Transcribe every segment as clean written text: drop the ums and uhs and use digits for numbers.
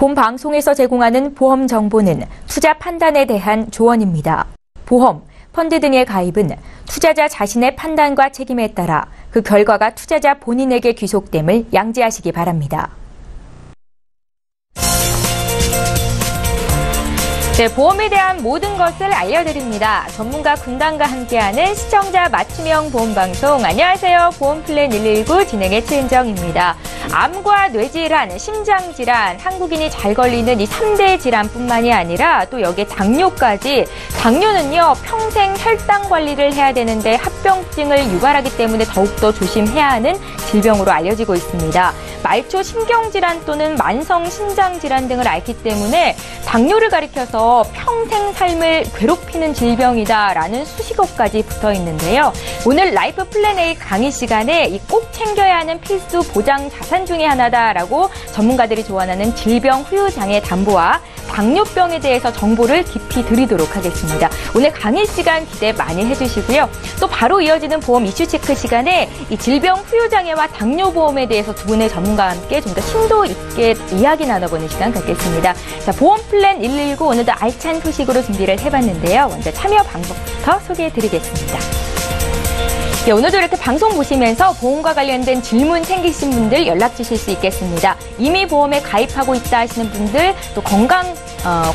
본 방송에서 제공하는 보험 정보는 투자 판단에 대한 조언입니다. 보험, 펀드 등의 가입은 투자자 자신의 판단과 책임에 따라 그 결과가 투자자 본인에게 귀속됨을 양지하시기 바랍니다. 네, 보험에 대한 모든 것을 알려드립니다. 전문가 군단과 함께하는 시청자 맞춤형 보험방송. 안녕하세요. 보험플랜 119 진행의 최은정입니다. 암과 뇌질환, 심장질환, 한국인이 잘 걸리는 이 3대 질환뿐만이 아니라 또 여기에 당뇨까지. 당뇨는요, 평생 혈당 관리를 해야 되는데 합병증을 유발하기 때문에 더욱더 조심해야 하는 질병으로 알려지고 있습니다. 말초 신경질환 또는 만성 신장질환 등을 앓기 때문에 당뇨를 가리켜서 평생 삶을 괴롭히는 질병이다라는 수식어까지 붙어 있는데요. 오늘 라이프 플랜 A 강의 시간에 이 꼭 챙겨야 하는 필수 보장 자산 중에 하나다라고 전문가들이 조언하는 질병 후유장애 담보와 당뇨병에 대해서 정보를 깊이 드리도록 하겠습니다. 오늘 강의 시간 기대 많이 해주시고요. 또 바로 이어지는 보험 이슈 체크 시간에 이 질병 후유장애와 당뇨보험에 대해서 두 분의 전문가와 함께 좀 더 심도 있게 이야기 나눠보는 시간 갖겠습니다. 자, 보험 플랜 119 오늘도 알찬 소식으로 준비를 해봤는데요. 먼저 참여 방법부터 소개해드리겠습니다. 네, 오늘도 이렇게 방송 보시면서 보험과 관련된 질문 생기신 분들 연락 주실 수 있겠습니다. 이미 보험에 가입하고 있다 하시는 분들, 또 건강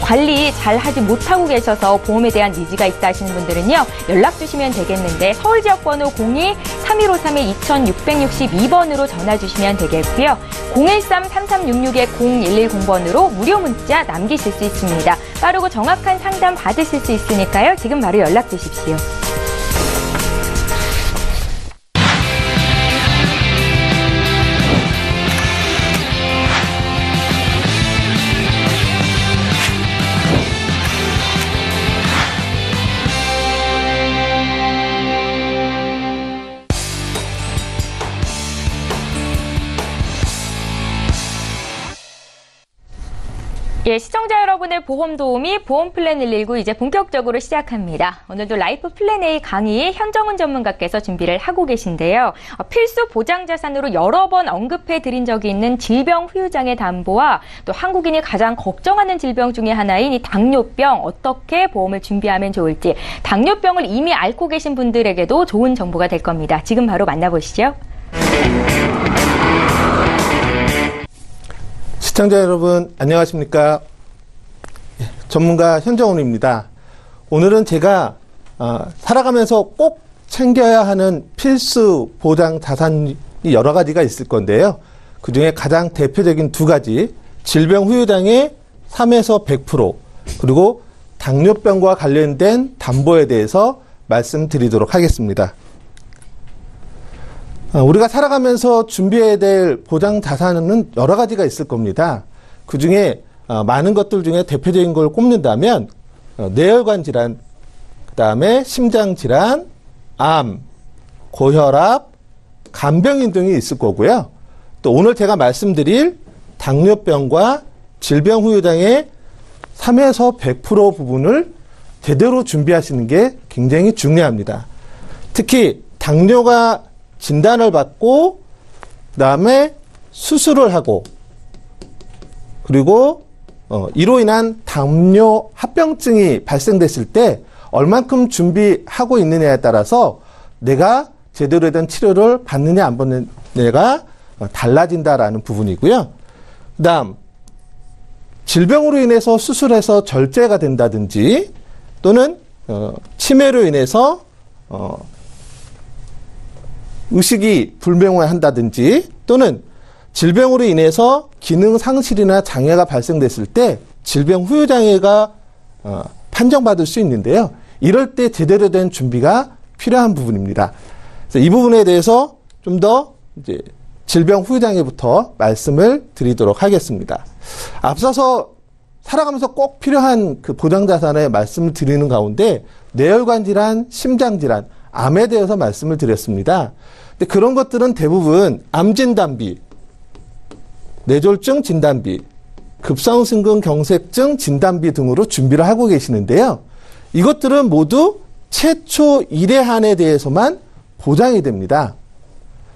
관리 잘 하지 못하고 계셔서 보험에 대한 니즈가 있다 하시는 분들은요, 연락 주시면 되겠는데 서울 지역 번호 02-3153-2662번으로 전화 주시면 되겠고요. 013-3366-0110번으로 무료 문자 남기실 수 있습니다. 빠르고 정확한 상담 받으실 수 있으니까요. 지금 바로 연락 주십시오. 예, 시청자 여러분의 보험 도우미 보험 플랜 119 이제 본격적으로 시작합니다. 오늘도 라이프 플랜 A 강의 현정훈 전문가께서 준비를 하고 계신데요. 필수 보장 자산으로 여러 번 언급해 드린 적이 있는 질병 후유장애 담보와 또 한국인이 가장 걱정하는 질병 중에 하나인 이 당뇨병, 어떻게 보험을 준비하면 좋을지, 당뇨병을 이미 앓고 계신 분들에게도 좋은 정보가 될 겁니다. 지금 바로 만나보시죠. 시청자 여러분 안녕하십니까. 전문가 현정훈입니다. 오늘은 제가 살아가면서 꼭 챙겨야 하는 필수 보장 자산이 여러 가지가 있을 건데요. 그중에 가장 대표적인 두 가지, 질병 후유장애 3에서 100%, 그리고 당뇨병과 관련된 담보에 대해서 말씀드리도록 하겠습니다. 우리가 살아가면서 준비해야 될 보장 자산은 여러 가지가 있을 겁니다. 그 중에 많은 것들 중에 대표적인 걸 꼽는다면 뇌혈관 질환, 그 다음에 심장 질환, 암, 고혈압, 간병인 등이 있을 거고요. 또 오늘 제가 말씀드릴 당뇨병과 질병 후유장애 3에서 100% 부분을 제대로 준비하시는 게 굉장히 중요합니다. 특히 당뇨가 진단을 받고 그다음에 수술을 하고 그리고 이로 인한 당뇨 합병증이 발생됐을 때 얼만큼 준비하고 있느냐에 따라서 내가 제대로 된 치료를 받느냐 안 받느냐가 달라진다라는 부분이고요. 그다음 질병으로 인해서 수술해서 절제가 된다든지 또는 치매로 인해서 의식이 불명한다든지 또는 질병으로 인해서 기능 상실이나 장애가 발생됐을 때 질병 후유장애가 판정받을 수 있는데요. 이럴 때 제대로 된 준비가 필요한 부분입니다. 그래서 이 부분에 대해서 좀 더 이제 질병 후유장애부터 말씀을 드리도록 하겠습니다. 앞서서 살아가면서 꼭 필요한 그 보장자산에 말씀을 드리는 가운데 뇌혈관 질환, 심장 질환, 암에 대해서 말씀을 드렸습니다. 근데 그런 것들은 대부분 암 진단비, 뇌졸중 진단비, 급성심근경색증 진단비 등으로 준비를 하고 계시는데요. 이것들은 모두 최초 1회한에 대해서만 보장이 됩니다.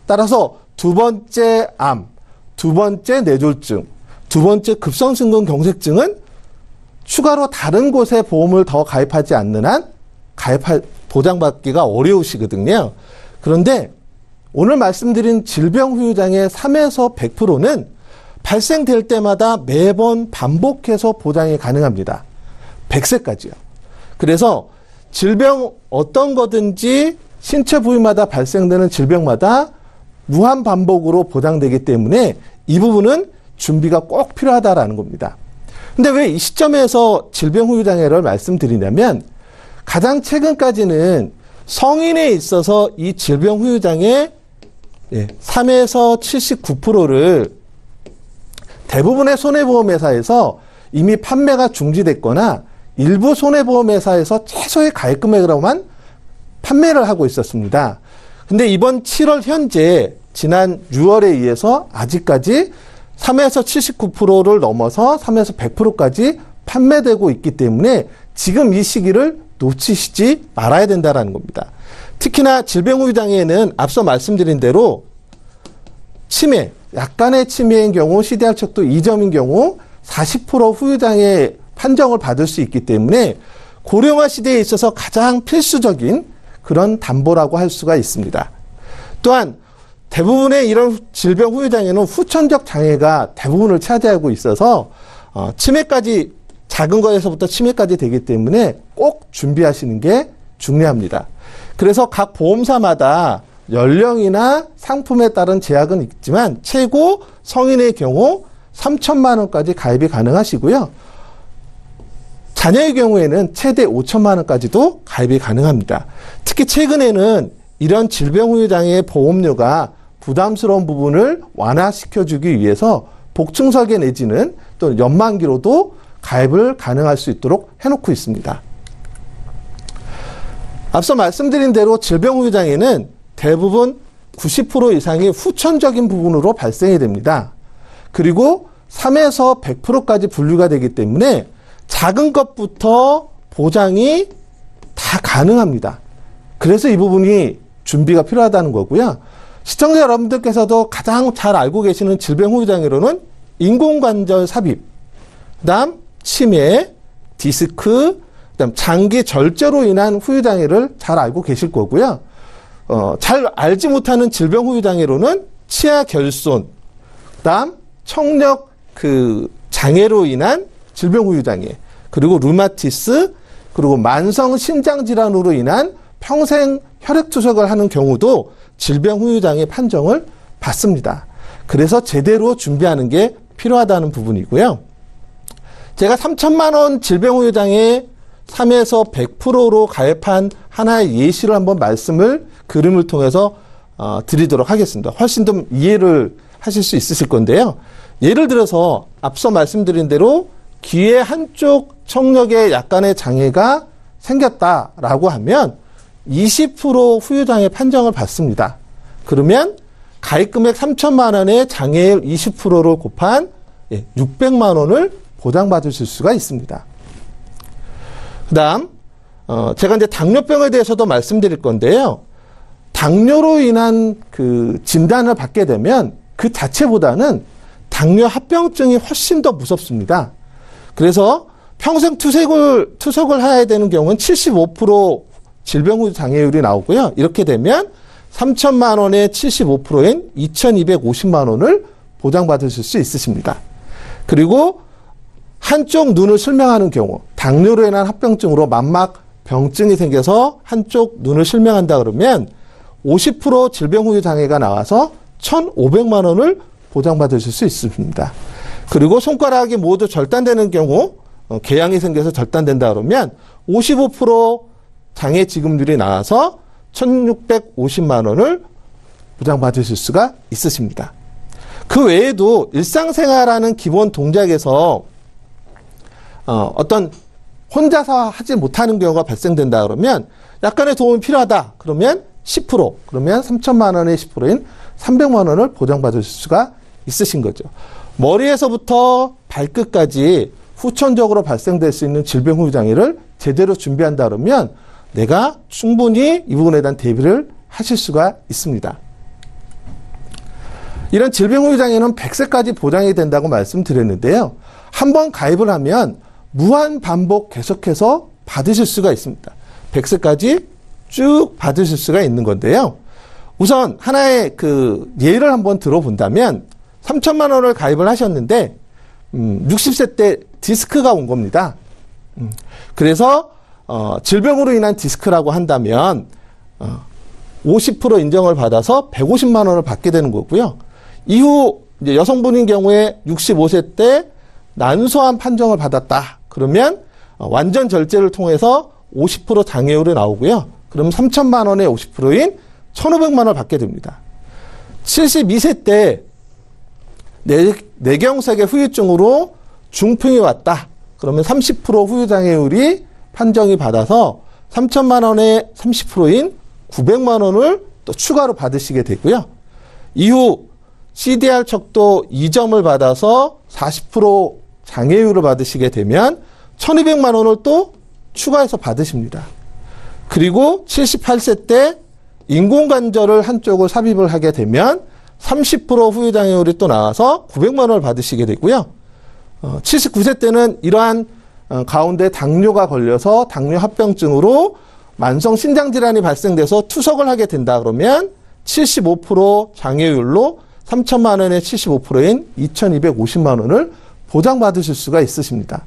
따라서 두 번째 암, 두 번째 뇌졸중, 두 번째 급성심근 경색증은 추가로 다른 곳에 보험을 더 가입하지 않는 한 보장받기가 어려우시거든요. 그런데 오늘 말씀드린 질병 후유장애 3에서 100%는 발생될 때마다 매번 반복해서 보장이 가능합니다. 100세까지요. 그래서 질병 어떤 거든지 신체 부위마다 발생되는 질병마다 무한 반복으로 보장되기 때문에 이 부분은 준비가 꼭 필요하다라는 겁니다. 근데 왜 이 시점에서 질병 후유장애를 말씀드리냐면 가장 최근까지는 성인에 있어서 이 질병 후유장애 3에서 79%를 대부분의 손해보험회사에서 이미 판매가 중지됐거나 일부 손해보험회사에서 최소의 가입 금액으로만 판매를 하고 있었습니다. 근데 이번 7월 현재 지난 6월에 의해서 아직까지 3에서 79%를 넘어서 3에서 100%까지 판매되고 있기 때문에 지금 이 시기를 놓치시지 말아야 된다는 겁니다. 특히나 질병 후유장애는 앞서 말씀드린 대로 치매, 약간의 치매인 경우 CDR 척도 2점인 경우 40% 후유장애 판정을 받을 수 있기 때문에 고령화 시대에 있어서 가장 필수적인 그런 담보라고 할 수가 있습니다. 또한 대부분의 이런 질병 후유장애는 후천적 장애가 대부분을 차지하고 있어서 치매까지 작은 거에서부터 치매까지 되기 때문에 꼭 준비하시는 게 중요합니다. 그래서 각 보험사마다 연령이나 상품에 따른 제약은 있지만 최고 성인의 경우 3천만 원까지 가입이 가능하시고요. 자녀의 경우에는 최대 5천만 원까지도 가입이 가능합니다. 특히 최근에는 이런 질병 후유장애 보험료가 부담스러운 부분을 완화시켜주기 위해서 복층설계 내지는 또 연만기로도 가입을 가능할 수 있도록 해놓고 있습니다. 앞서 말씀드린 대로 질병 후유장애는 대부분 90% 이상이 후천적인 부분으로 발생이 됩니다. 그리고 3에서 100%까지 분류가 되기 때문에 작은 것부터 보장이 다 가능합니다. 그래서 이 부분이 준비가 필요하다는 거고요. 시청자 여러분들께서도 가장 잘 알고 계시는 질병 후유장애로는 인공관절 삽입, 그다음 치매, 디스크, 그다음 장기 절제로 인한 후유장애를 잘 알고 계실 거고요. 잘 알지 못하는 질병 후유장애로는 치아 결손, 그다음 청력 장애로 인한 질병 후유장애, 그리고 루마티스, 그리고 만성 신장 질환으로 인한 평생 혈액 투석을 하는 경우도 질병 후유장애 판정을 받습니다. 그래서 제대로 준비하는 게 필요하다는 부분이고요. 제가 3천만 원 질병 후유장애 3에서 100%로 가입한 하나의 예시를 한번 그림을 통해서 드리도록 하겠습니다. 훨씬 더 이해를 하실 수 있으실 건데요. 예를 들어서 앞서 말씀드린 대로 귀의 한쪽 청력에 약간의 장애가 생겼다라고 하면 20% 후유장애 판정을 받습니다. 그러면 가입금액 3천만 원에 장애율 20%를 곱한 600만 원을 보장받으실 수가 있습니다. 그 다음 제가 이제 당뇨병에 대해서도 말씀드릴 건데요. 당뇨로 인한 진단을 받게 되면 그 자체보다는 당뇨 합병증이 훨씬 더 무섭습니다. 그래서 평생 투석을 해야 되는 경우는 75% 질병 후 장애율이 나오고요. 이렇게 되면 3천만 원의 75%인 2,250만 원을 보장받으실 수 있으십니다. 그리고 한쪽 눈을 실명하는 경우, 당뇨로 인한 합병증으로 망막 병증이 생겨서 한쪽 눈을 실명한다 그러면 50% 질병 후유 장애가 나와서 1,500만 원을 보장받으실 수 있습니다. 그리고 손가락이 모두 절단되는 경우, 궤양이 생겨서 절단된다 그러면 55% 장애 지급률이 나와서 1,650만 원을 보장받으실 수가 있으십니다. 그 외에도 일상생활하는 기본 동작에서 어떤 혼자서 하지 못하는 경우가 발생된다 그러면 약간의 도움이 필요하다 그러면 10% 그러면 3천만 원의 10%인 300만 원을 보장받을 수가 있으신 거죠. 머리에서부터 발끝까지 후천적으로 발생될 수 있는 질병 후유 장애를 제대로 준비한다 그러면 내가 충분히 이 부분에 대한 대비를 하실 수가 있습니다. 이런 질병 후유 장애는 100세까지 보장이 된다고 말씀드렸는데요. 한번 가입을 하면 무한 반복 계속해서 받으실 수가 있습니다. 100세까지 쭉 받으실 수가 있는 건데요. 우선 하나의 그 예를 한번 들어본다면 3천만 원을 가입을 하셨는데 60세 때 디스크가 온 겁니다. 그래서 질병으로 인한 디스크라고 한다면 50% 인정을 받아서 150만 원을 받게 되는 거고요. 이후 이제 여성분인 경우에 65세 때 난소암 판정을 받았다. 그러면 완전 절제를 통해서 50% 장애율이 나오고요. 그럼 3천만 원의 50%인 1,500만 원을 받게 됩니다. 72세 때 뇌경색의 후유증으로 중풍이 왔다. 그러면 30% 후유장애율이 판정이 받아서 3천만 원의 30%인 900만 원을 또 추가로 받으시게 되고요. 이후 CDR 척도 2점을 받아서 40% 장애율을 받으시게 되면 1,200만 원을 또 추가해서 받으십니다. 그리고 78세 때 인공관절을 한쪽을 삽입을 하게 되면 30% 후유장애율이 또 나와서 900만 원을 받으시게 되고요. 79세 때는 이러한 가운데 당뇨가 걸려서 당뇨 합병증으로 만성 신장질환이 발생돼서 투석을 하게 된다 그러면 75% 장애율로 3천만 원의 75%인 2,250만 원을 보장받으실 수가 있으십니다.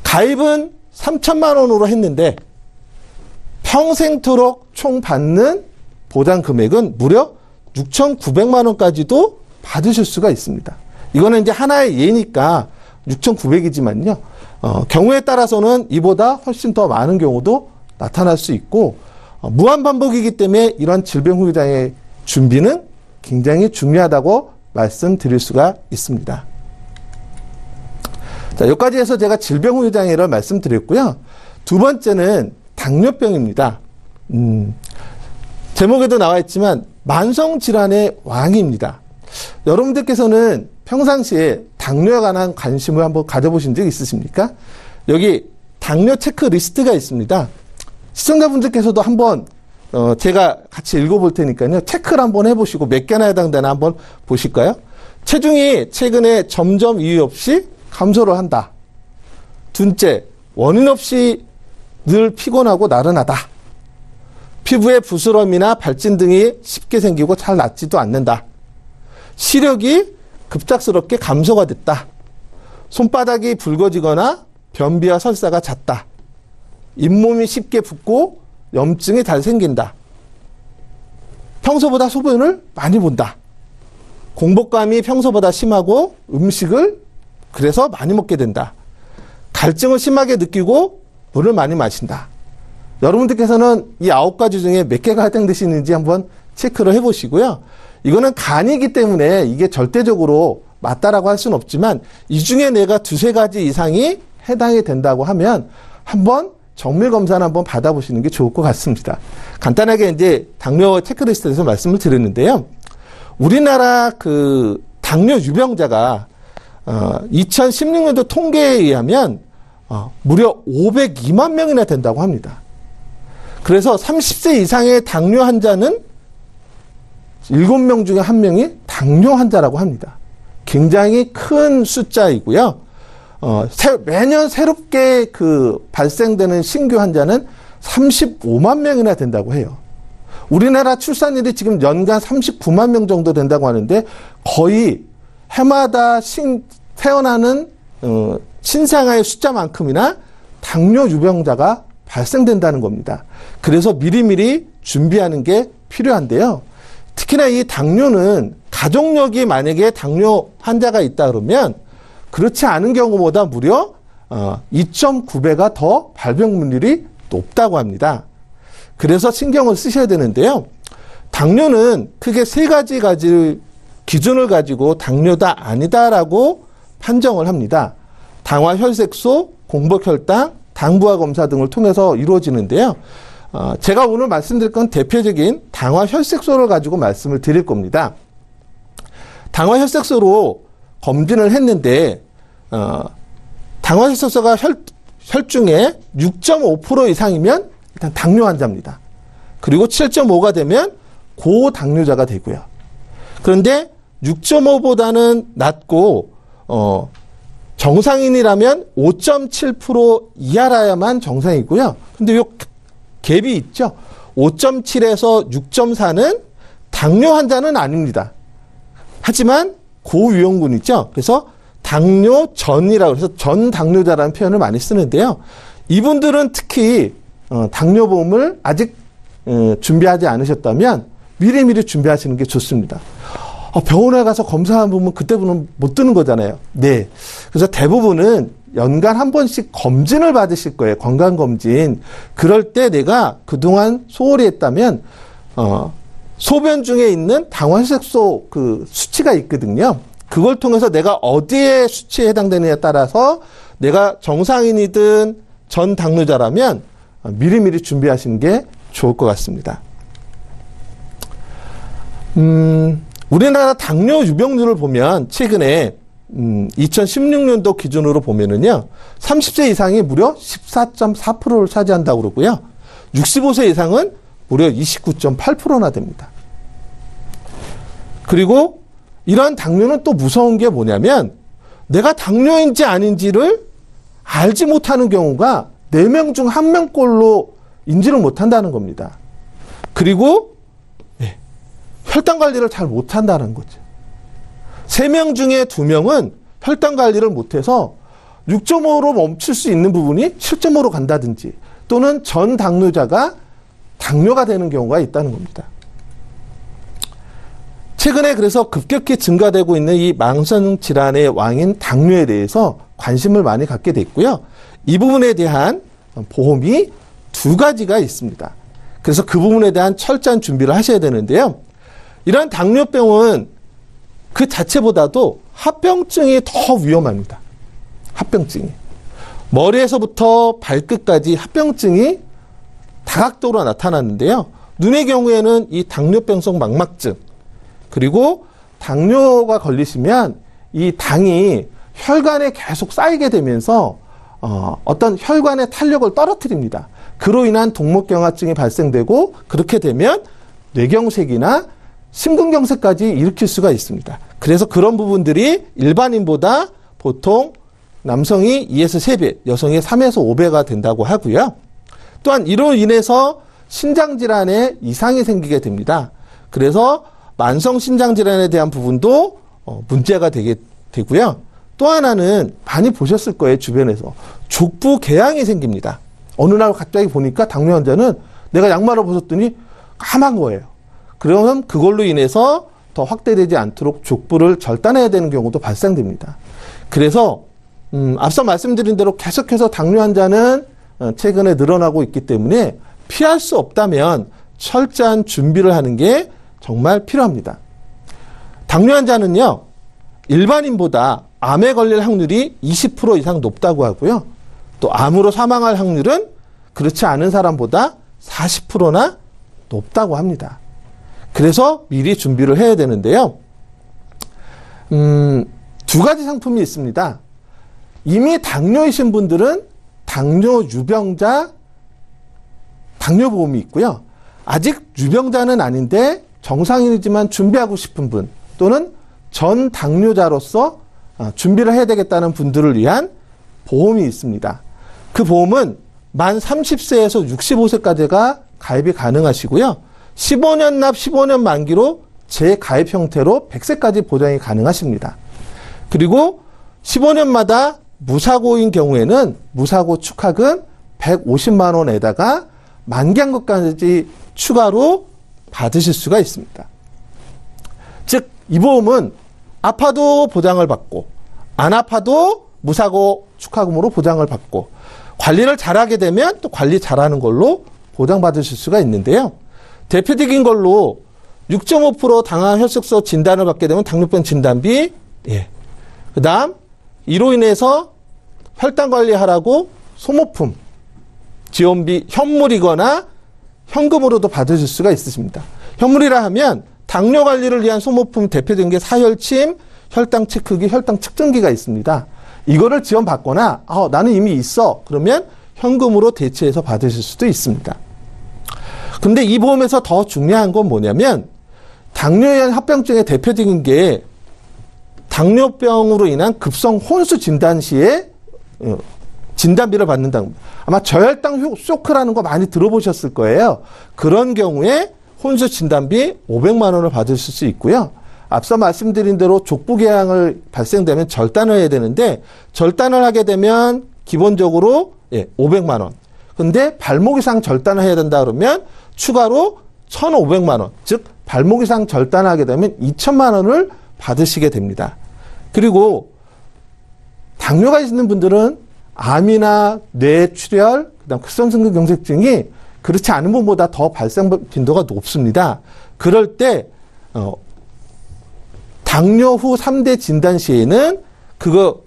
가입은 3천만 원으로 했는데 평생토록 총 받는 보장 금액은 무려 6,900만 원까지도 받으실 수가 있습니다. 이거는 이제 하나의 예니까 6,900이지만요. 경우에 따라서는 이보다 훨씬 더 많은 경우도 나타날 수 있고 무한 반복이기 때문에 이런 질병 후유장애 준비는 굉장히 중요하다고 말씀드릴 수가 있습니다. 자, 여기까지 해서 제가 질병 후유장애를 말씀드렸고요. 두 번째는 당뇨병입니다. 제목에도 나와 있지만 만성질환의 왕입니다. 여러분들께서는 평상시에 당뇨에 관한 관심을 한번 가져보신 적 있으십니까? 여기 당뇨 체크리스트가 있습니다. 시청자분들께서도 한번 제가 같이 읽어볼 테니까요. 체크를 한번 해보시고 몇 개나 해당되나 한번 보실까요? 체중이 최근에 점점 이유 없이 감소를 한다. 둘째, 원인 없이 늘 피곤하고 나른하다. 피부에 부스럼이나 발진 등이 쉽게 생기고 잘 낫지도 않는다. 시력이 급작스럽게 감소가 됐다. 손바닥이 붉어지거나 변비와 설사가 잦다. 잇몸이 쉽게 붓고 염증이 잘 생긴다. 평소보다 소변을 많이 본다. 공복감이 평소보다 심하고 음식을 그래서 많이 먹게 된다. 갈증을 심하게 느끼고 물을 많이 마신다. 여러분들께서는 이 9가지 중에 몇 개가 해당되시는지 한번 체크를 해보시고요. 이거는 간이기 때문에 이게 절대적으로 맞다라고 할 수는 없지만 이 중에 내가 2-3가지 이상이 해당이 된다고 하면 한번 정밀 검사를 한번 받아보시는 게 좋을 것 같습니다. 간단하게 이제 당뇨 체크리스트에서 말씀을 드렸는데요. 우리나라 그 당뇨 유병자가 2016년도 통계에 의하면 무려 502만 명이나 된다고 합니다. 그래서 30세 이상의 당뇨 환자는 7명 중에 1명이 당뇨 환자라고 합니다. 굉장히 큰 숫자이고요. 매년 새롭게 발생되는 신규 환자는 35만 명이나 된다고 해요. 우리나라 출산율이 지금 연간 39만 명 정도 된다고 하는데 거의 해마다 태어나는 신생아의 숫자만큼이나 당뇨 유병자가 발생된다는 겁니다. 그래서 미리미리 준비하는 게 필요한데요. 특히나 이 당뇨는 가족력이 만약에 당뇨 환자가 있다 그러면 그렇지 않은 경우보다 무려 2.9배가 더 발병률이 높다고 합니다. 그래서 신경을 쓰셔야 되는데요. 당뇨는 크게 3가지 기준을 가지고 당뇨다 아니다라고 판정을 합니다. 당화 혈색소, 공복혈당, 당부화 검사 등을 통해서 이루어지는데요. 제가 오늘 말씀드릴 건 대표적인 당화 혈색소를 가지고 말씀을 드릴 겁니다. 당화 혈색소로 검진을 했는데 당화 혈색소가 혈중에 6.5% 이상이면 일단 당뇨 환자입니다. 그리고 7.5가 되면 고당뇨자가 되고요. 그런데 6.5보다는 낮고 정상인이라면 5.7% 이하라야만 정상이고요. 근데 요 갭이 있죠. 5.7에서 6.4는 당뇨 환자는 아닙니다. 하지만 고위험군 있죠. 그래서 당뇨 전이라고 해서 전 당뇨자라는 표현을 많이 쓰는데요. 이분들은 특히 당뇨보험을 아직 준비하지 않으셨다면 미리미리 준비하시는 게 좋습니다. 병원에 가서 검사한 보면 그때부터는 못 드는 거잖아요. 네. 그래서 대부분은 연간 한 번씩 검진을 받으실 거예요. 건강검진. 그럴 때 내가 그동안 소홀히 했다면, 소변 중에 있는 당화혈색소 그 수치가 있거든요. 그걸 통해서 내가 어디에 수치에 해당되느냐에 따라서 내가 정상인이든 전 당뇨자라면 미리미리 준비하시는 게 좋을 것 같습니다. 우리나라 당뇨 유병률을 보면 최근에 2016년도 기준으로 보면은요, 30세 이상이 무려 14.4%를 차지한다고 그러고요. 65세 이상은 무려 29.8%나 됩니다. 그리고 이러한 당뇨는 또 무서운 게 뭐냐면 내가 당뇨인지 아닌지를 알지 못하는 경우가 4명 중 1명꼴로 인지를 못한다는 겁니다. 그리고 혈당 관리를 잘 못한다는 거죠. 3명 중에 2명은 혈당 관리를 못해서 6.5로 멈출 수 있는 부분이 7.5로 간다든지 또는 전 당뇨자가 당뇨가 되는 경우가 있다는 겁니다. 최근에 그래서 급격히 증가되고 있는 이 만성질환의 왕인 당뇨에 대해서 관심을 많이 갖게 됐고요. 이 부분에 대한 보험이 2가지가 있습니다. 그래서 그 부분에 대한 철저한 준비를 하셔야 되는데요. 이러한 당뇨병은 그 자체보다도 합병증이 더 위험합니다. 합병증이. 머리에서부터 발끝까지 합병증이 다각도로 나타나는데요. 눈의 경우에는 이 당뇨병성 망막증, 그리고 당뇨가 걸리시면 이 당이 혈관에 계속 쌓이게 되면서 어떤 혈관의 탄력을 떨어뜨립니다. 그로 인한 동맥경화증이 발생되고 그렇게 되면 뇌경색이나 심근경색까지 일으킬 수가 있습니다. 그래서 그런 부분들이 일반인보다 보통 남성이 2에서 3배, 여성이 3에서 5배가 된다고 하고요. 또한 이로 인해서 신장질환에 이상이 생기게 됩니다. 그래서 만성신장질환에 대한 부분도 문제가 되고요. 또 하나는 많이 보셨을 거예요. 주변에서. 족부 개양이 생깁니다. 어느 날 갑자기 보니까 당뇨 환자는 내가 양말을 벗었더니 까만 거예요. 그러면 그걸로 인해서 더 확대되지 않도록 족부를 절단해야 되는 경우도 발생됩니다. 그래서 앞서 말씀드린 대로 계속해서 당뇨 환자는 최근에 늘어나고 있기 때문에 피할 수 없다면 철저한 준비를 하는 게 정말 필요합니다. 당뇨 환자는요, 일반인보다 암에 걸릴 확률이 20% 이상 높다고 하고요. 또 암으로 사망할 확률은 그렇지 않은 사람보다 40%나 높다고 합니다. 그래서 미리 준비를 해야 되는데요. 2가지 상품이 있습니다. 이미 당뇨이신 분들은 당뇨 유병자 당뇨보험이 있고요. 아직 유병자는 아닌데 정상인이지만 준비하고 싶은 분 또는 전 당뇨자로서 준비를 해야 되겠다는 분들을 위한 보험이 있습니다. 그 보험은 만 30세에서 65세까지가 가입이 가능하시고요. 15년 납 15년 만기로 재가입 형태로 100세까지 보장이 가능하십니다. 그리고 15년마다 무사고인 경우에는 무사고 축하금 150만 원에다가 만기한 것까지 추가로 받으실 수가 있습니다. 즉, 이 보험은 아파도 보장을 받고 안 아파도 무사고 축하금으로 보장을 받고 관리를 잘하게 되면 또 관리 잘하는 걸로 보장받으실 수가 있는데요. 대표적인 걸로 6.5% 당화혈색소 진단을 받게 되면 당뇨병 진단비, 그 다음 이로 인해서 혈당 관리하라고 소모품, 지원비, 현물이거나 현금으로도 받으실 수가 있으십니다. 현물이라 하면 당뇨 관리를 위한 소모품 대표적인 게 사혈침, 혈당 체크기, 혈당 측정기가 있습니다. 이거를 지원받거나 나는 이미 있어. 그러면 현금으로 대체해서 받으실 수도 있습니다. 근데 이 보험에서 더 중요한 건 뭐냐면 당뇨에 의한 합병증의 대표적인 게 당뇨병으로 인한 급성 혼수 진단 시에 진단비를 받는다. 아마 저혈당 쇼크라는 거 많이 들어보셨을 거예요. 그런 경우에 혼수 진단비 500만 원을 받으실 수 있고요. 앞서 말씀드린 대로 족부궤양을 발생되면 절단을 해야 되는데 절단을 하게 되면 기본적으로 500만 원. 근데 발목 이상 절단을 해야 된다 그러면 추가로 1,500만 원. 즉 발목 이상 절단하게 되면 2천만 원을 받으시게 됩니다. 그리고 당뇨가 있는 분들은 암이나 뇌출혈, 그다음 급성심근경색증이 그렇지 않은 분보다 더 발생 빈도가 높습니다. 그럴 때 당뇨 후 3대 진단 시에는 그거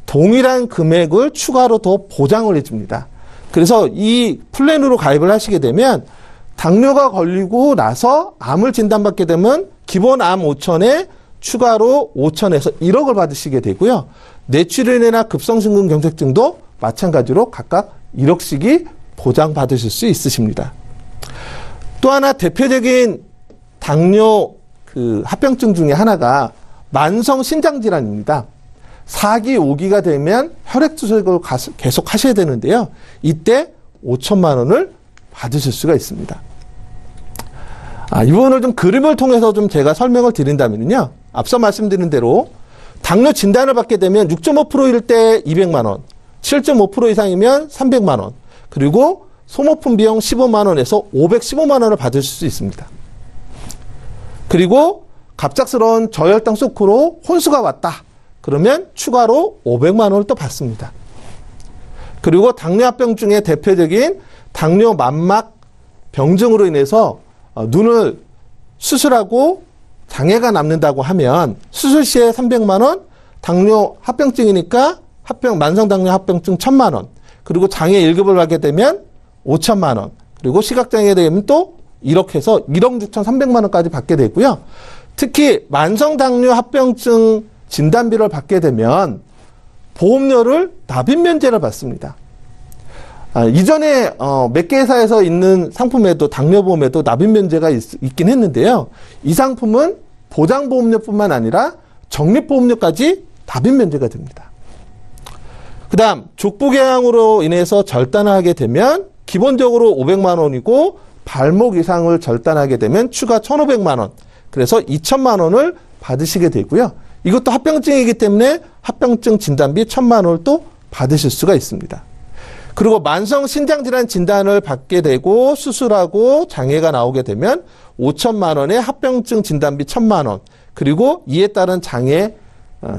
동일한 금액을 추가로 더 보장을 해줍니다. 그래서 이 플랜으로 가입을 하시게 되면 당뇨가 걸리고 나서 암을 진단받게 되면 기본 암 5천에 추가로 5천에서 1억을 받으시게 되고요. 뇌출혈이나 급성심근경색증도 마찬가지로 각각 1억씩이 보장받으실 수 있으십니다. 또 하나 대표적인 당뇨 합병증 중에 하나가 만성 신장질환입니다. 4기, 5기가 되면 혈액투석을 계속 하셔야 되는데요. 이때 5천만 원을 받으실 수가 있습니다. 이 부분을 좀 그림을 통해서 좀 제가 설명을 드린다면요. 앞서 말씀드린 대로 당뇨 진단을 받게 되면 6.5%일 때 200만 원, 7.5% 이상이면 300만 원, 그리고 소모품 비용 15만 원에서 515만 원을 받으실 수 있습니다. 그리고 갑작스러운 저혈당 쇼크로 혼수가 왔다. 그러면 추가로 500만 원을 또 받습니다. 그리고 당뇨합병증의 대표적인 당뇨 만막 병증으로 인해서 눈을 수술하고 장애가 남는다고 하면 수술 시에 300만 원, 당뇨 합병증이니까 만성 당뇨 합병증 1,000만 원, 그리고 장애 1급을 받게 되면 5천만 원, 그리고 시각장애 되면 또 1억 해서 1억 6,300만 원까지 받게 되고요. 특히 만성 당뇨 합병증 진단비를 받게 되면 보험료를 납입 면제를 받습니다. 이전에 몇 개 회사에서 있는 상품에도 당뇨보험에도 납입 면제가 있긴 했는데요. 이 상품은 보장보험료뿐만 아니라 적립보험료까지 납입 면제가 됩니다. 그 다음 족부궤양으로 인해서 절단을 하게 되면 기본적으로 500만 원이고 발목 이상을 절단하게 되면 추가 1,500만 원, 그래서 2천만 원을 받으시게 되고요. 이것도 합병증이기 때문에 합병증 진단비 1,000만 원을 또 받으실 수가 있습니다. 그리고 만성 신장질환 진단을 받게 되고 수술하고 장애가 나오게 되면 5천만 원의 합병증 진단비 1,000만 원, 그리고 이에 따른 장애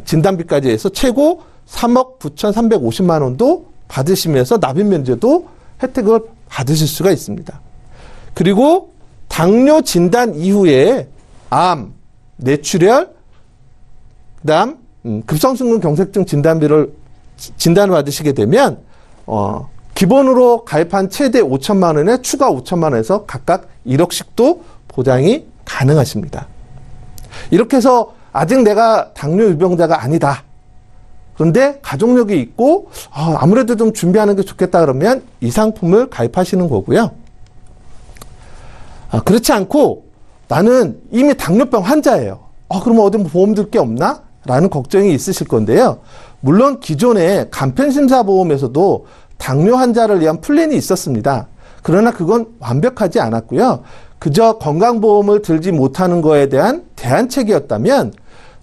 진단비까지 해서 최고 3억 9,350만 원도 받으시면서 납입 면제도 혜택을 받으실 수가 있습니다. 그리고 당뇨 진단 이후에 암, 뇌출혈, 그다음 급성심근경색증 진단을 받으시게 되면 기본으로 가입한 최대 5천만 원에 추가 5천만 원에서 각각 1억씩도 보장이 가능하십니다. 이렇게 해서 아직 내가 당뇨 유병자가 아니다. 그런데 가족력이 있고 아무래도 좀 준비하는 게 좋겠다 그러면 이 상품을 가입하시는 거고요. 그렇지 않고 나는 이미 당뇨병 환자예요. 그러면 어디 보험 들 게 없나? 라는 걱정이 있으실 건데요. 물론 기존에 간편심사보험에서도 당뇨 환자를 위한 플랜이 있었습니다. 그러나 그건 완벽하지 않았고요. 그저 건강보험을 들지 못하는 거에 대한 대안책이었다면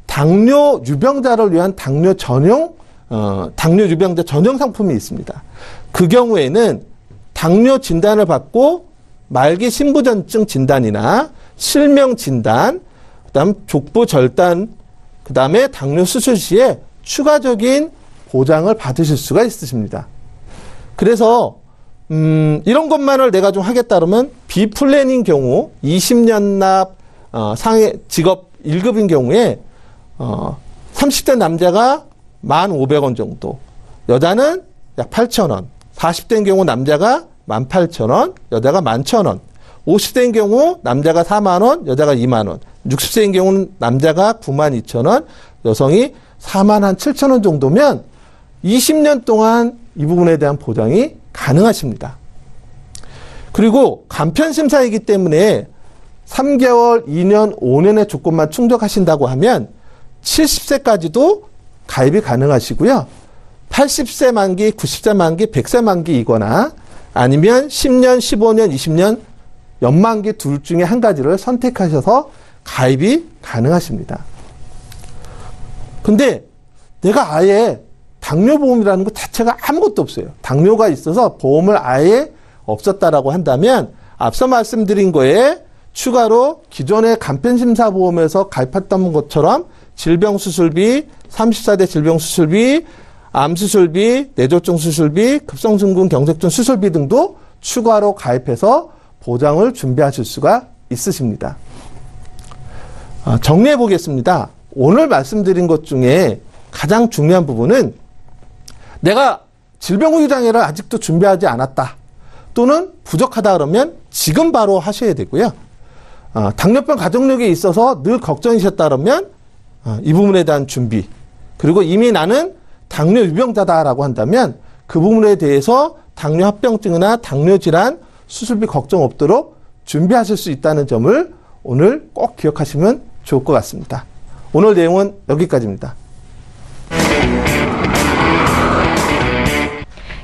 당뇨 유병자를 위한 당뇨 유병자 전용 상품이 있습니다. 그 경우에는 당뇨 진단을 받고 말기 신부전증 진단이나 실명 진단, 그다음 족부 절단, 그다음에 당뇨 수술 시에 추가적인 보장을 받으실 수가 있으십니다. 그래서 이런 것만을 내가 좀 하겠다 그러면 비플랜인 경우 20년 납 상해 직업 1급인 경우에 30대 남자가 1,500원 정도, 여자는 약 8,000원, 40대인 경우 남자가 18,000원, 여자가 11,000원, 50대인 경우 남자가 4만원, 여자가 2만원, 60세인 경우는 남자가 92,000원, 여성이 47,000원 정도면 20년 동안 이 부분에 대한 보장이 가능하십니다. 그리고 간편심사이기 때문에 3개월, 2년, 5년의 조건만 충족하신다고 하면 70세까지도 가입이 가능하시고요. 80세 만기, 90세 만기, 100세 만기이거나 아니면 10년, 15년, 20년 연만기 둘 중에 한 가지를 선택하셔서 가입이 가능하십니다. 근데 내가 아예 당뇨보험이라는 것 자체가 아무것도 없어요. 당뇨가 있어서 보험을 아예 없었다라고 한다면 앞서 말씀드린 거에 추가로 기존의 간편심사보험에서 가입했던 것처럼 질병수술비, 34대 질병수술비, 암수술비, 뇌졸중 수술비, 급성심근 경색증 수술비 등도 추가로 가입해서 보장을 준비하실 수가 있으십니다. 정리해 보겠습니다. 오늘 말씀드린 것 중에 가장 중요한 부분은 내가 질병후유장애를 아직도 준비하지 않았다 또는 부족하다 그러면 지금 바로 하셔야 되고요. 당뇨병 가족력에 있어서 늘 걱정이셨다 그러면 이 부분에 대한 준비, 그리고 이미 나는 당뇨 유병자다라고 한다면 그 부분에 대해서 당뇨 합병증이나 당뇨 질환 수술비 걱정 없도록 준비하실 수 있다는 점을 오늘 꼭 기억하시면 좋을 것 같습니다. 오늘 내용은 여기까지입니다.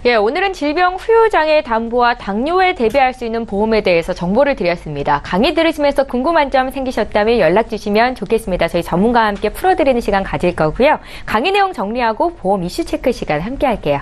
예, 오늘은 질병 후유장애 담보와 당뇨에 대비할 수 있는 보험에 대해서 정보를 드렸습니다. 강의 들으시면서 궁금한 점 생기셨다면 연락 주시면 좋겠습니다. 저희 전문가와 함께 풀어드리는 시간 가질 거고요. 강의 내용 정리하고 보험 이슈 체크 시간 함께 할게요.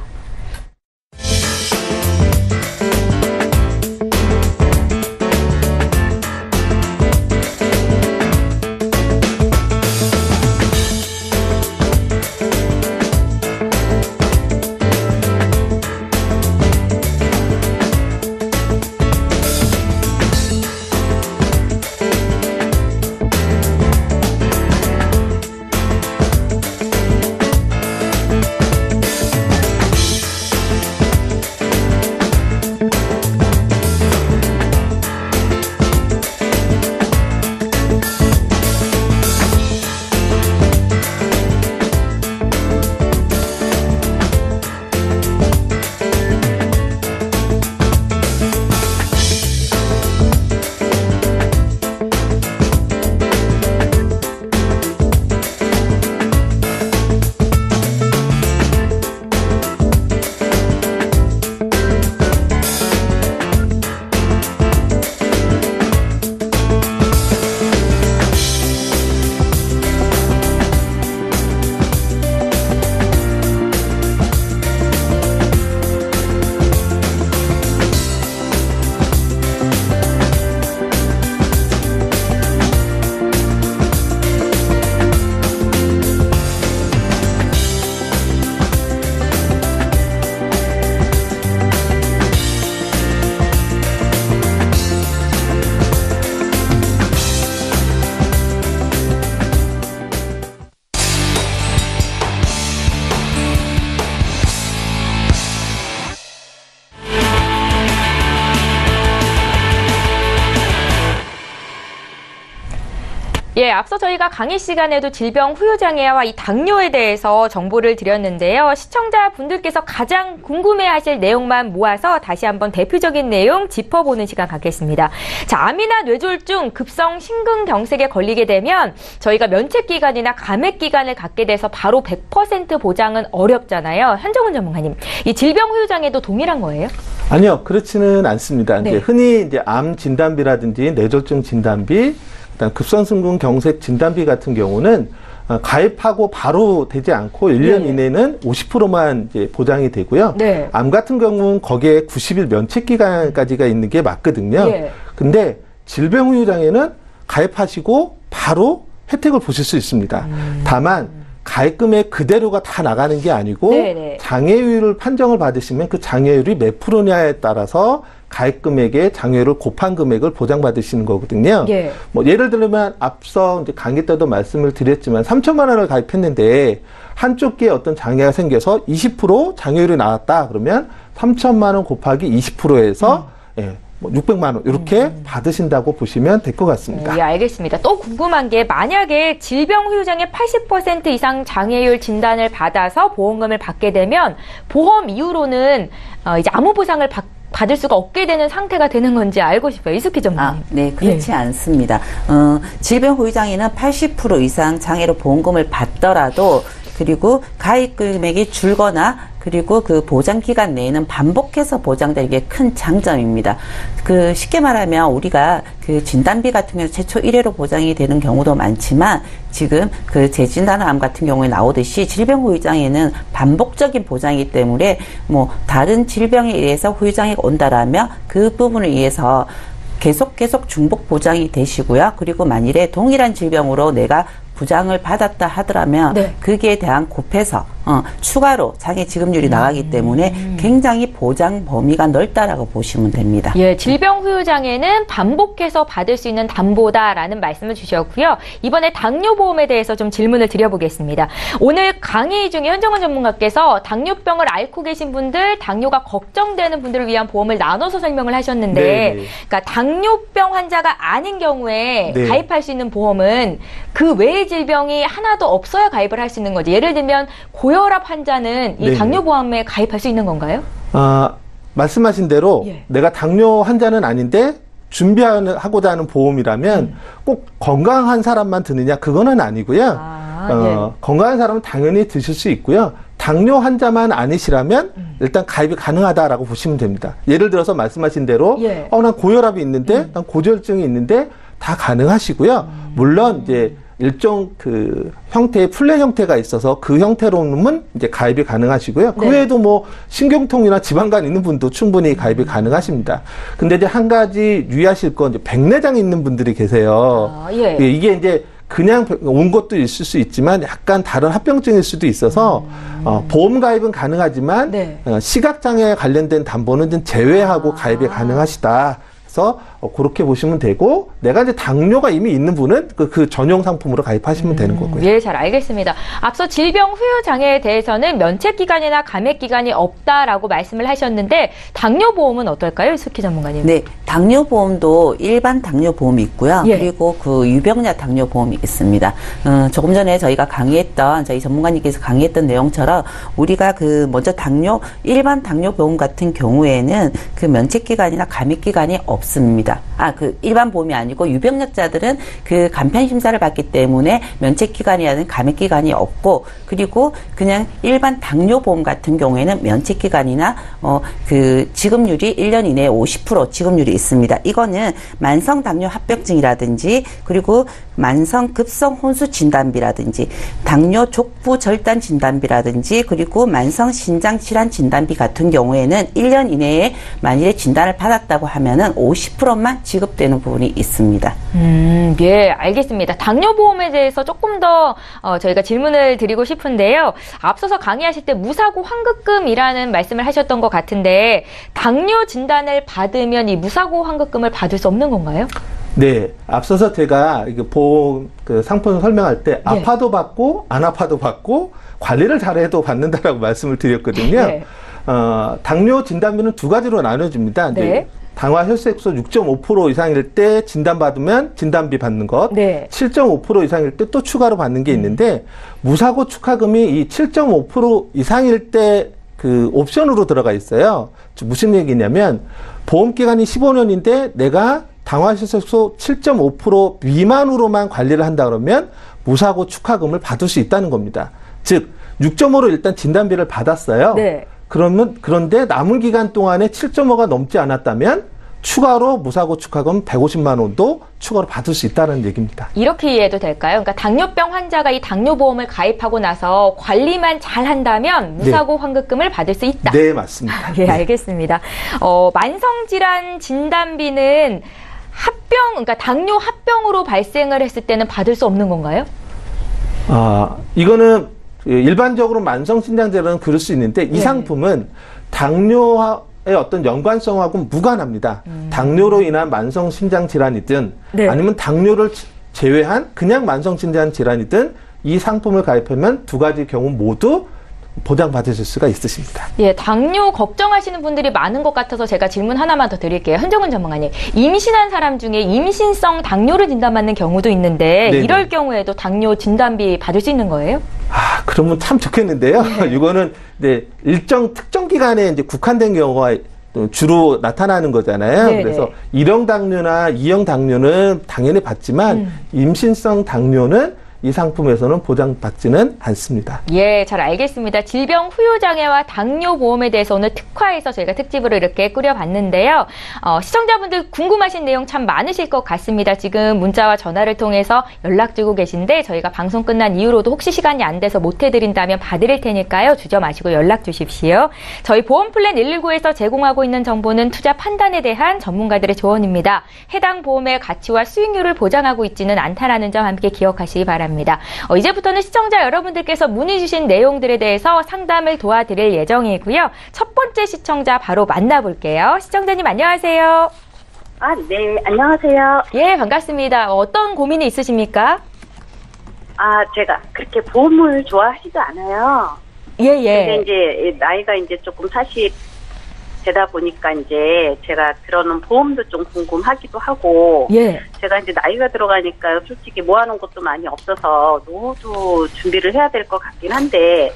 예, 앞서 저희가 강의 시간에도 질병 후유장애와 이 당뇨에 대해서 정보를 드렸는데요. 시청자분들께서 가장 궁금해하실 내용만 모아서 다시 한번 대표적인 내용 짚어보는 시간 갖겠습니다. 자, 암이나 뇌졸중, 급성 심근경색에 걸리게 되면 저희가 면책기간이나 감액기간을 갖게 돼서 바로 100% 보장은 어렵잖아요. 한정훈 전문가님, 이 질병 후유장애도 동일한 거예요? 아니요, 그렇지는 않습니다. 네. 이제 흔히 이제 암 진단비라든지 뇌졸중 진단비, 일단 급성심근 경색 진단비 같은 경우는 가입하고 바로 되지 않고 1년 네. 이내는 50%만 이제 보장이 되고요. 네. 암 같은 경우는 거기에 90일 면책 기간까지가 있는 게 맞거든요. 예. 근데 질병 후유장애는 가입하시고 바로 혜택을 보실 수 있습니다. 다만 가입금액 그대로가 다 나가는 게 아니고 네네. 장애율을 판정을 받으시면 그 장애율이 몇 프로냐에 따라서 가입금액에 장애율을 곱한 금액을 보장받으시는 거거든요. 예. 뭐 예를 들면 앞서 이제 강의 때도 말씀을 드렸지만 3천만 원을 가입했는데 한쪽 귀에 어떤 장애가 생겨서 20% 장애율이 나왔다 그러면 3천만 원 곱하기 20%에서 예, 뭐 600만 원 이렇게 받으신다고 보시면 될 것 같습니다. 예, 알겠습니다. 또 궁금한 게 만약에 질병 후유장애 80% 이상 장애율 진단을 받아서 보험금을 받게 되면 보험 이후로는 이제 아무 보상을 받지 받을 수가 없게 되는 상태가 되는 건지 알고 싶어요. 이숙희 전문가님. 네, 그렇지 않습니다. 질병 후유 장애는 80% 이상 장애로 보험금을 받더라도 그리고 가입 금액이 줄거나 그리고 그 보장 기간 내에는 반복해서 보장되는 게 큰 장점입니다. 그 쉽게 말하면 우리가 그 진단비 같은 경우 최초 1회로 보장이 되는 경우도 많지만 지금 그 재진단암 같은 경우에 나오듯이 질병 후유장애는 반복적인 보장이기 때문에 뭐 다른 질병에 의해서 후유장애가 온다라면 그 부분을 위해서 계속 중복 보장이 되시고요. 그리고 만일에 동일한 질병으로 내가 부장을 받았다 하더라면 네. 거기에 대한 곱해서 추가로 장애 지급률이 나가기 때문에 굉장히 보장 범위가 넓다라고 보시면 됩니다. 예, 질병 후유 장애는 반복해서 받을 수 있는 담보다라는 말씀을 주셨고요. 이번에 당뇨보험에 대해서 좀 질문을 드려보겠습니다. 오늘 강의 중에 현정원 전문가께서 당뇨병을 앓고 계신 분들, 당뇨가 걱정되는 분들을 위한 보험을 나눠서 설명을 하셨는데, 네네. 그러니까 당뇨병 환자가 아닌 경우에 네. 가입할 수 있는 보험은 그 외의 질병이 하나도 없어야 가입을 할 수 있는 거지. 예를 들면 고혈압 환자는 이 네네. 당뇨보험에 가입할 수 있는 건가요? 말씀하신 대로 예. 내가 당뇨 환자는 아닌데 준비하고자 하는 보험이라면 꼭 건강한 사람만 드느냐 그거는 아니고요. 건강한 사람은 당연히 드실 수 있고요. 당뇨 환자만 아니시라면 일단 가입이 가능하다라고 보시면 됩니다. 예를 들어서 말씀하신 대로 예. 난 고혈압이 있는데 난 고지혈증이 있는데 다 가능하시고요. 물론 이제 일정 그 형태의 플랜 형태가 있어서 그 형태로는 이제 가입이 가능하시고요. 그 네. 외에도 뭐 신경통이나 지방간 있는 분도 충분히 가입이 가능하십니다. 근데 이제 한 가지 유의하실 건 이제 백내장 있는 분들이 계세요. 예. 이게 이제 그냥 온 것도 있을 수 있지만 약간 다른 합병증일 수도 있어서 보험 가입은 가능하지만 네. 시각장애에 관련된 담보는 좀 제외하고 가입이 가능하시다. 그래서 그렇게 보시면 되고 내가 이제 당뇨가 이미 있는 분은 그 전용 상품으로 가입하시면 되는 거고요. 예, 잘 알겠습니다. 앞서 질병 후유 장애에 대해서는 면책 기간이나 감액 기간이 없다라고 말씀을 하셨는데 당뇨 보험은 어떨까요, 이숙희 전문가님? 네, 당뇨 보험도 일반 당뇨 보험이 있고요. 예. 그리고 그 유병자 당뇨 보험이 있습니다. 조금 전에 저희가 강의했던 저희 전문가님께서 강의했던 내용처럼 우리가 그 먼저 일반 당뇨 보험 같은 경우에는 그 면책 기간이나 감액 기간이 없습니다. 그 일반 보험이 아니고 유병력자들은 그 간편 심사를 받기 때문에 면책 기간이라는 감액 기간이 없고 그리고 그냥 일반 당뇨 보험 같은 경우에는 면책 기간이나 그 지급률이 1년 이내에 50% 지급률이 있습니다. 이거는 만성 당뇨 합병증이라든지 그리고 만성 급성 혼수 진단비라든지 당뇨 족부 절단 진단비라든지 그리고 만성 신장 질환 진단비 같은 경우에는 1년 이내에 만일에 진단을 받았다고 하면은 50%만 지급되는 부분이 있습니다. 예, 알겠습니다. 당뇨보험에 대해서 조금 더 저희가 질문을 드리고 싶은데요. 앞서서 강의하실 때 무사고 환급금이라는 말씀을 하셨던 것 같은데 당뇨 진단을 받으면 이 무사고 환급금을 받을 수 없는 건가요? 네, 앞서서 제가 보험 그 상품 설명할 때 아파도 받고 안 아파도 받고 관리를 잘해도 받는다라고 말씀을 드렸거든요. 네. 당뇨 진단비는 두 가지로 나눠집니다. 네. 당화 혈색소 6.5% 이상일 때 진단받으면 진단비 받는 것, 네. 7.5% 이상일 때 또 추가로 받는 게 있는데 무사고 축하금이 이 7.5% 이상일 때 그 옵션으로 들어가 있어요. 무슨 얘기냐면 보험 기간이 15년인데 내가 당화 혈색소 7.5% 미만으로만 관리를 한다 그러면 무사고 축하금을 받을 수 있다는 겁니다. 즉 6.5로 일단 진단비를 받았어요. 네. 그런데 남은 기간 동안에 7.5가 넘지 않았다면 추가로 무사고 축하금 150만 원도 추가로 받을 수 있다는 얘기입니다. 이렇게 이해해도 될까요? 그러니까 당뇨병 환자가 이 당뇨보험을 가입하고 나서 관리만 잘 한다면 무사고 환급금을 받을 수 있다. 네, 맞습니다. 예, 알겠습니다. 만성질환 진단비는 그러니까 당뇨 합병으로 발생을 했을 때는 받을 수 없는 건가요? 이거는 일반적으로 만성신장질환은 그럴 수 있는데 이 상품은 당뇨의 어떤 연관성하고 무관합니다. 당뇨로 인한 만성신장질환이든 아니면 당뇨를 제외한 그냥 만성신장질환이든 이 상품을 가입하면 두 가지 경우 모두 보장받으실 수가 있으십니다. 예, 당뇨 걱정하시는 분들이 많은 것 같아서 제가 질문 하나만 더 드릴게요. 현정은 전문가님, 임신한 사람 중에 임신성 당뇨를 진단받는 경우도 있는데 네네. 이럴 경우에도 당뇨 진단비 받을 수 있는 거예요? 그러면 참 좋겠는데요. 이거는 이제 일정 특정 기간에 이제 국한된 경우가 주로 나타나는 거잖아요. 네네. 그래서 1형 당뇨나 2형 당뇨는 당연히 받지만 임신성 당뇨는 이 상품에서는 보장받지는 않습니다. 예, 잘 알겠습니다. 질병 후유장애와 당뇨 보험에 대해서 오늘 특화해서 저희가 특집으로 이렇게 꾸려봤는데요. 시청자분들 궁금하신 내용 참 많으실 것 같습니다. 지금 문자와 전화를 통해서 연락 주고 계신데 저희가 방송 끝난 이후로도 혹시 시간이 안 돼서 못 해드린다면 봐드릴 테니까요. 주저 마시고 연락 주십시오. 저희 보험플랜 119에서 제공하고 있는 정보는 투자 판단에 대한 전문가들의 조언입니다. 해당 보험의 가치와 수익률을 보장하고 있지는 않다라는 점 함께 기억하시기 바랍니다. 이제부터는 시청자 여러분들께서 문의 주신 내용들에 대해서 상담을 도와드릴 예정이고요. 첫 번째 시청자 바로 만나볼게요. 시청자님 안녕하세요. 네, 안녕하세요. 예, 반갑습니다. 어떤 고민이 있으십니까? 제가 그렇게 보험을 좋아하지도 않아요. 예, 예. 근데 이제 나이가 이제 조금 40 되다 보니까 이제 제가 들어놓은 보험도 좀 궁금하기도 하고. 예. 제가 이제 나이가 들어가니까 솔직히 모아놓은 것도 많이 없어서 노후도 준비를 해야 될 것 같긴 한데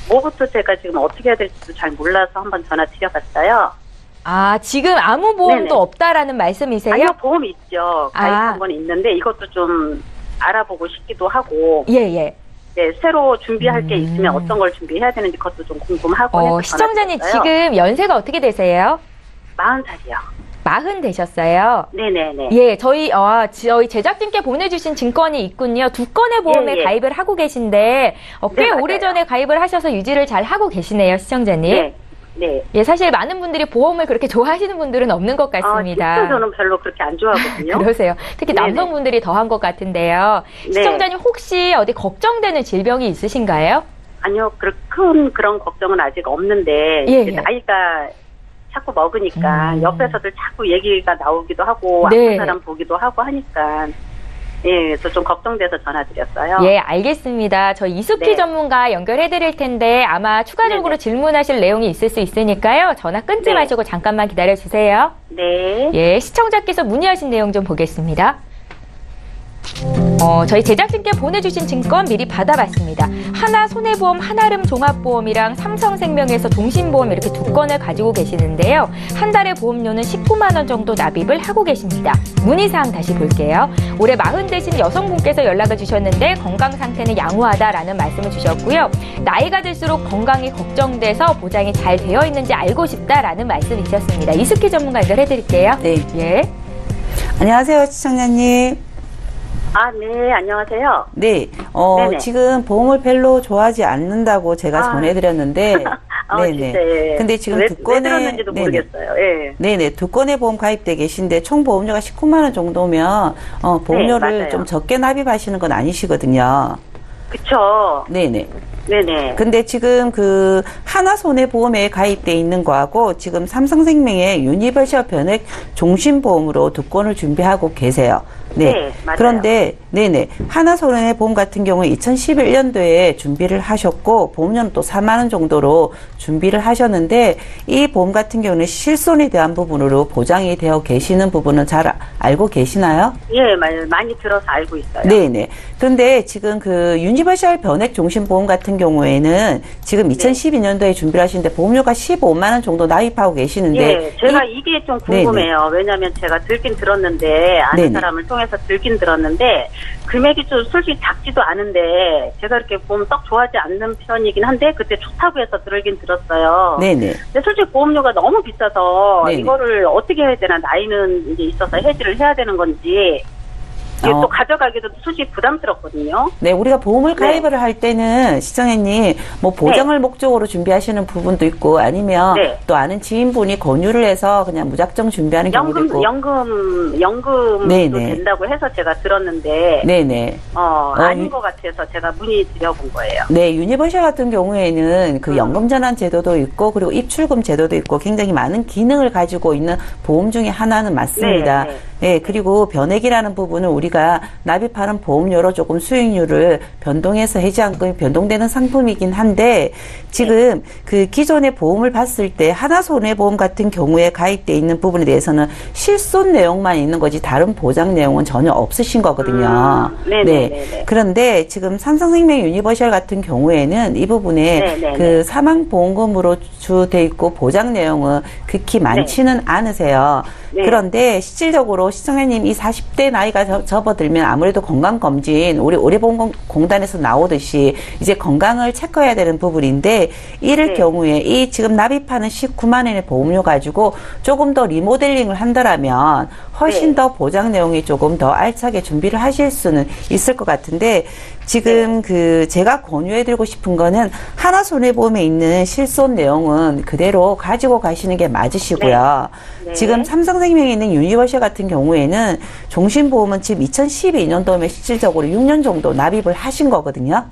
뭐부터 제가 지금 어떻게 해야 될지도 잘 몰라서 한번 전화 드려봤어요. 지금 아무 보험도 네네. 없다라는 말씀이세요? 아니요, 보험 있죠. 가입한 건 있는데 이것도 좀 알아보고 싶기도 하고. 예, 예. 네, 새로 준비할 게 있으면 어떤 걸 준비해야 되는지 그것도 좀 궁금하고 해서 시청자님 전화드렸어요. 지금 연세가 어떻게 되세요? 40살이요. 40 되셨어요? 네네네. 예, 저희 제작진께 보내주신 증권이 있군요. 2건의 보험에 예, 예. 가입을 하고 계신데, 꽤 네, 맞아요. 오래전에 가입을 하셔서 유지를 잘 하고 계시네요, 시청자님. 네. 네. 예, 사실 많은 분들이 보험을 그렇게 좋아하시는 분들은 없는 것 같습니다. 진짜 저는 별로 그렇게 안 좋아하거든요. 그러세요. 특히 네네. 남성분들이 더한 것 같은데요. 네. 시청자님 혹시 어디 걱정되는 질병이 있으신가요? 아니요, 큰 그런 걱정은 아직 없는데, 예, 이제 예. 나이가 자꾸 먹으니까 옆에서도 자꾸 얘기가 나오기도 하고, 네. 아픈 사람 보기도 하고 하니까, 예, 그래서 좀 걱정돼서 전화드렸어요. 예, 알겠습니다. 저희 이숙희 네. 전문가 연결해 드릴 텐데 아마 추가적으로 네네. 질문하실 내용이 있을 수 있으니까요. 전화 끊지 네. 마시고 잠깐만 기다려 주세요. 네. 예, 시청자께서 문의하신 내용 좀 보겠습니다. 저희 제작진께 보내주신 증권 미리 받아봤습니다. 하나 손해보험, 하나름 종합보험이랑 삼성생명에서 종신보험 이렇게 2건을 가지고 계시는데요. 한 달에 보험료는 19만 원 정도 납입을 하고 계십니다. 문의사항 다시 볼게요. 올해 40 되신 여성분께서 연락을 주셨는데 건강 상태는 양호하다라는 말씀을 주셨고요. 나이가 들수록 건강이 걱정돼서 보장이 잘 되어 있는지 알고 싶다라는 말씀이셨습니다. 이숙희 전문가 연결해드릴게요. 네. 예. 안녕하세요, 시청자님. 네, 안녕하세요. 네, 네네. 지금 보험을 별로 좋아하지 않는다고 제가 전해드렸는데, 진짜, 예. 근데 지금 왜 2건의, 들었는지도 모르겠어요. 예. 네네, 2건의 보험 가입돼 계신데, 총 보험료가 19만 원 정도면, 보험료를 네, 맞아요. 좀 적게 납입하시는 건 아니시거든요. 그쵸. 네네. 네네. 근데 지금 그 하나손해보험에 가입돼 있는 거하고 지금 삼성생명의 유니버셜 변액 종신보험으로 2건을 준비하고 계세요. 네, 맞아요. 그런데 네네 하나손해보험 같은 경우에 2011년도에 준비를 하셨고 보험료는 또 4만 원 정도로 준비를 하셨는데 이 보험 같은 경우는 실손에 대한 부분으로 보장이 되어 계시는 부분은 잘 알고 계시나요? 예, 많이 들어서 알고 있어요. 네네. 그런데 지금 그 유니버셜 변액 종신보험 같은 경우에는 지금 2012년도에 준비를 하시는데 보험료가 15만 원 정도 납입하고 계시는데 예, 제가 이게 좀 궁금해요. 왜냐하면 제가 들긴 들었는데 아는 네네. 사람을 통해서 들긴 들었는데 금액이 좀 솔직히 작지도 않은데 제가 이렇게 보험 썩 좋아하지 않는 편이긴 한데 그때 좋다고 해서 들긴 들었어요. 네네. 근데 솔직히 보험료가 너무 비싸서 네네. 이거를 어떻게 해야 되나 나이는 이제 있어서 해지를 해야 되는 건지 이게 또 가져가기도 솔직히 부담스럽거든요. 네, 우리가 보험을 네. 가입을 할 때는 시청자님 뭐 보장을 목적으로 준비하시는 부분도 있고 아니면 네. 또 아는 지인분이 권유를 해서 그냥 무작정 준비하는 경우도 있고. 연금도 네네. 된다고 해서 제가 들었는데 네네. 아닌 것 같아서 제가 문의 드려본 거예요. 네, 유니버셜 같은 경우에는 그 연금 전환 제도도 있고 그리고 입출금 제도도 있고 굉장히 많은 기능을 가지고 있는 보험 중에 하나는 맞습니다. 네, 네. 네, 그리고 변액이라는 부분은 우리가 우리가 납입하는 보험료로 조금 수익률을 변동해서 해지환급이 변동되는 상품이긴 한데 지금 그 기존의 보험을 봤을 때 하나손해보험 같은 경우에 가입돼 있는 부분에 대해서는 실손 내용만 있는 거지 다른 보장 내용은 전혀 없으신 거거든요. 네. 그런데 지금 삼성생명 유니버셜 같은 경우에는 이 부분에 그 사망보험금으로 주돼 있고 보장 내용은 극히 많지는 않으세요. 그런데 실질적으로 시청자님 이 40대 나이가 접어들면 아무래도 건강검진 우리 의료보험공단에서 나오듯이 이제 건강을 체크해야 되는 부분인데 이럴 경우에 이 지금 납입하는 19만 원의 보험료 가지고 조금 더 리모델링을 한다라면 훨씬 더 보장 내용이 조금 더 알차게 준비를 하실 수는 있을 것 같은데 지금 그 제가 권유해드리고 싶은 거는 하나손해보험에 있는 실손 내용은 그대로 가지고 가시는 게 맞으시고요. 지금 삼성생명에 있는 유니버셜 같은 경우에는 종신보험은 지금 2012년도에 실질적으로 6년 정도 납입을 하신 거거든요.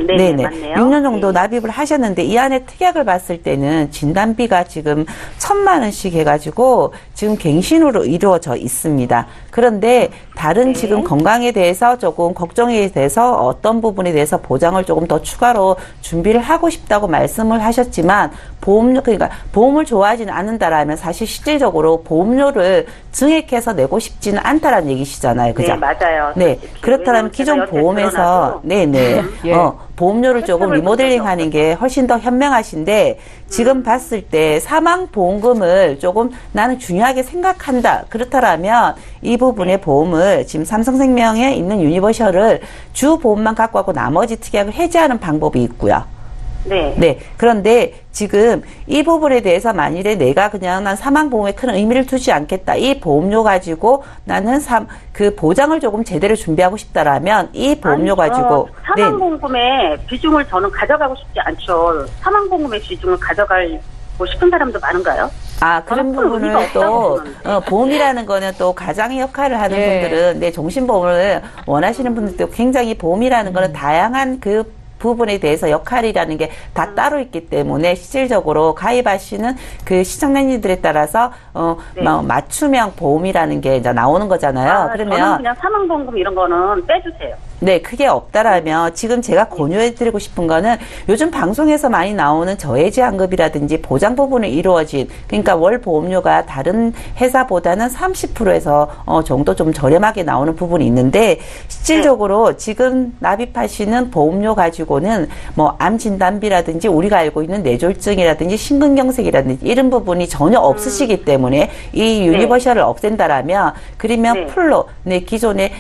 네네. 맞네요. 6년 정도 납입을 하셨는데 이 안에 특약을 봤을 때는 진단비가 지금 1,000만 원씩 해가지고 지금 갱신으로 이루어져 있습니다. 그런데 다른 지금 건강에 대해서 조금 걱정에 대해서 어떤 부분에 대해서 보장을 조금 더 추가로 준비를 하고 싶다고 말씀을 하셨지만 보험료 그러니까 보험을 좋아하지는 않는다라면 사실 실질적으로 보험료를 증액해서 내고 싶지는 않다라는 얘기시잖아요. 그죠? 네, 맞아요. 네. 그렇다면 기존 보험에서 네네. 보험료를 조금 리모델링 하는 게 훨씬 더 현명하신데 지금 봤을 때 사망보험금을 조금 나는 중요하게 생각한다. 그렇다면 이 부분의 보험을 지금 삼성생명에 있는 유니버셜을 주 보험만 갖고 하고 나머지 특약을 해지하는 방법이 있고요. 네. 그런데 지금 이 부분에 대해서 만일에 내가 그냥 난 사망보험에 큰 의미를 두지 않겠다. 이 보험료 가지고 나는 그 보장을 조금 제대로 준비하고 싶다라면 이 보험료 가지고 사망보험의 비중을 저는 가져가고 싶지 않죠. 사망보험의 비중을 가져가고 싶은 사람도 많은가요? 그런 부분을 또, 보험이라는 거는 또 가장의 역할을 하는 분들은, 종신보험을 원하시는 분들도 굉장히 보험이라는 거는 다양한 그 부분에 대해서 역할이라는 게 다 따로 있기 때문에 실질적으로 가입하시는 그 시청자님들에 따라서 맞춤형 보험이라는 게 이제 나오는 거잖아요. 그러면 저는 그냥 사망보험금 이런 거는 빼주세요. 네, 크게 없다라면 지금 제가 권유해드리고 싶은 거는 요즘 방송에서 많이 나오는 저해지환급이라든지 보장 부분을 이루어진 그러니까 월 보험료가 다른 회사보다는 30%에서 정도 좀 저렴하게 나오는 부분이 있는데 실질적으로 지금 납입하시는 보험료 가지고는 뭐 암 진단비라든지 우리가 알고 있는 뇌졸중이라든지 심근경색이라든지 이런 부분이 전혀 없으시기 때문에 이 유니버셜을 없앤다라면 그러면 풀로 기존에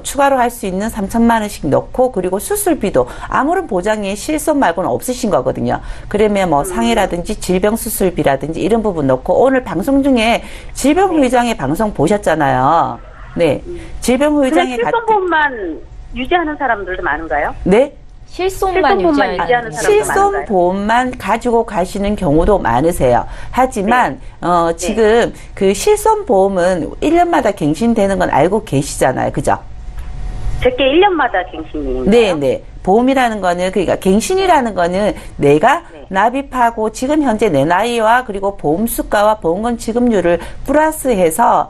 추가로 할 수 있는 3,000만 원씩 넣고 그리고 수술비도 아무런 보장이 실손 말고는 없으신 거거든요. 그러면 뭐 상해라든지 질병 수술비라든지 이런 부분 넣고 오늘 방송 중에 질병후유장애 방송 보셨잖아요. 네. 질병후유장애 실손보험만 유지하는 사람들도 많은가요? 네. 실손만 유지하는 사람도 실손보험만 가지고 가시는 경우도 많으세요. 하지만 지금 그 실손보험은 1년마다 갱신되는 건 알고 계시잖아요. 그죠? 제게 1년마다 갱신인가요? 네네. 보험이라는 거는 그러니까 갱신이라는 거는 내가 납입하고 지금 현재 내 나이와 그리고 보험 수가와 보험금 지급률을 플러스해서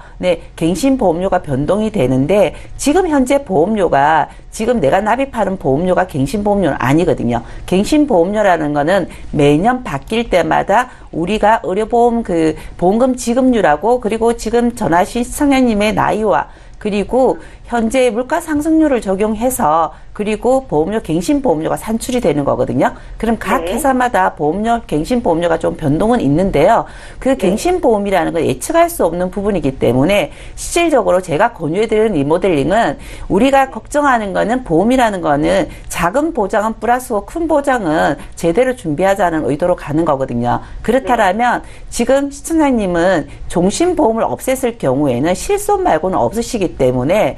갱신 보험료가 변동이 되는데 지금 현재 보험료가 지금 내가 납입하는 보험료가 갱신 보험료는 아니거든요. 갱신 보험료라는 거는 매년 바뀔 때마다 우리가 의료보험 그 보험금 지급률하고 그리고 지금 전하신 시청자님의 나이와 그리고 현재 물가 상승률을 적용해서 그리고 보험료, 갱신보험료가 산출이 되는 거거든요. 그럼 각 회사마다 보험료, 갱신보험료가 좀 변동은 있는데요. 그 갱신보험이라는 건 예측할 수 없는 부분이기 때문에 실질적으로 제가 권유해드리는 리모델링은 우리가 걱정하는 거는 보험이라는 거는 작은 보장은 플러스고 큰 보장은 제대로 준비하자는 의도로 가는 거거든요. 그렇다면 지금 시청자님은 종신보험을 없앴을 경우에는 실손 말고는 없으시기 때문에